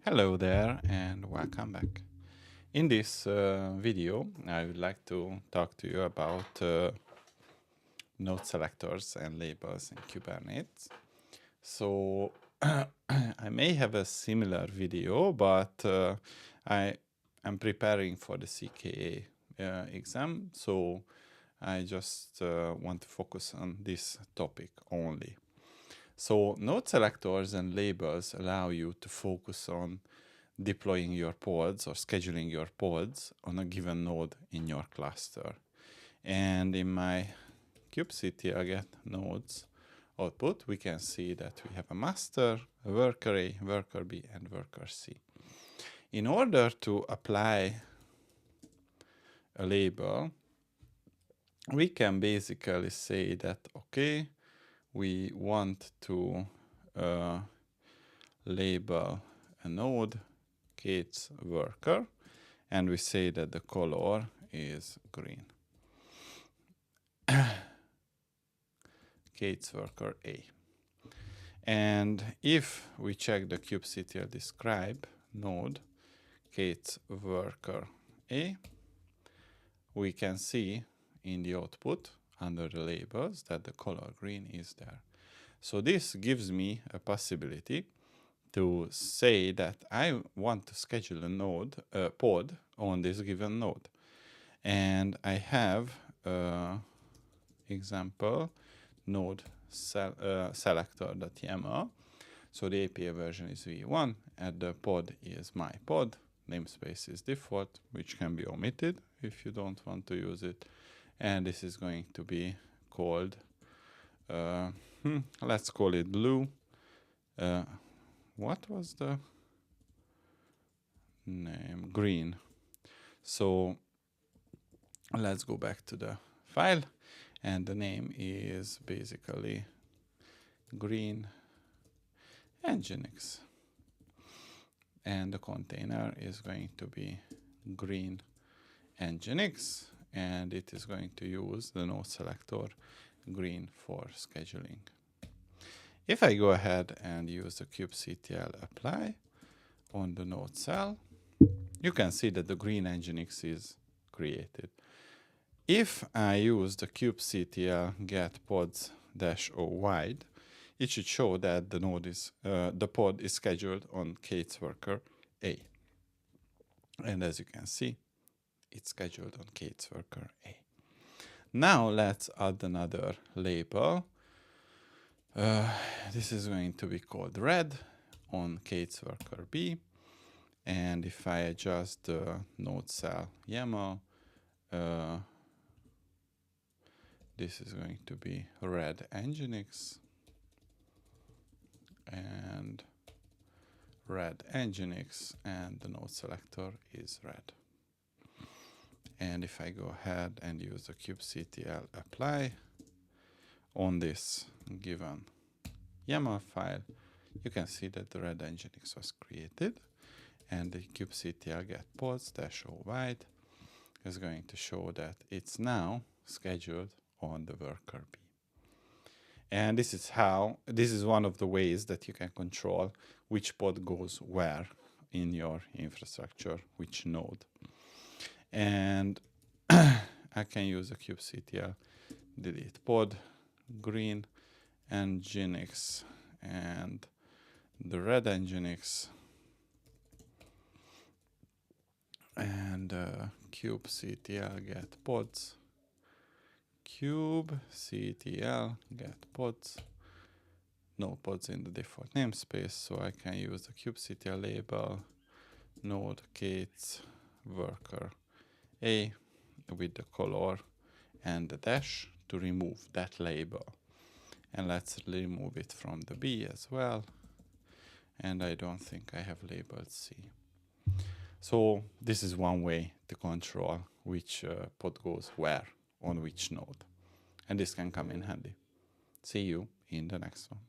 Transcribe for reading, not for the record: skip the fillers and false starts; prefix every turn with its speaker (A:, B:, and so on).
A: Hello there and welcome back. In this video, I would like to talk to you about node selectors and labels in Kubernetes. So I may have a similar video, but I am preparing for the CKA exam, so I just want to focus on this topic only. So node selectors and labels allow you to focus on deploying your pods or scheduling your pods on a given node in your cluster. And in my kubectl get nodes output, we can see that we have a master, a worker A, worker B, and worker C. In order to apply a label, we can basically say that, okay, we want to label a node Kate's worker, and we say that the color is green. Kate's worker A. And if we check the kubectl describe node Kate's worker A, we can see in the output under the labels that the color green is there. So this gives me a possibility to say that I want to schedule a node, pod on this given node. And I have example node selector.yaml. So the API version is v1 and the pod is my pod. Namespace is default, which can be omitted if you don't want to use it. And this is going to be called, let's call it blue. What was the name? Green. So let's go back to the file, and the name is basically green nginx, and the container is going to be green nginx, and it is going to use the node selector green for scheduling. If I go ahead and use the kubectl apply on the node cell, you can see that the green nginx is created. If I use the kubectl get pods -o wide, it should show that the node is the pod is scheduled on Kate's worker A. And as you can see, it's scheduled on Kate's worker A. Now let's add another label. This is going to be called red on Kate's worker B. And if I adjust the node cell YAML, this is going to be red nginx and red nginx, and the node selector is red. And if I go ahead and use the kubectl apply on this given YAML file, you can see that the red nginx was created, and the kubectl get pods -o wide is going to show that it's now scheduled on the worker B. And this is one of the ways that you can control which pod goes where in your infrastructure, which node. And I can use a kubectl delete pod green nginx and the red nginx, and kubectl get pods, kubectl get pods, no pods in the default namespace, so I can use the kubectl label node Kate's worker A with the color and the dash to remove that label. And let's remove it from the B as well. And I don't think I have labeled C. So this is one way to control which pod goes where on which node. And this can come in handy. See you in the next one.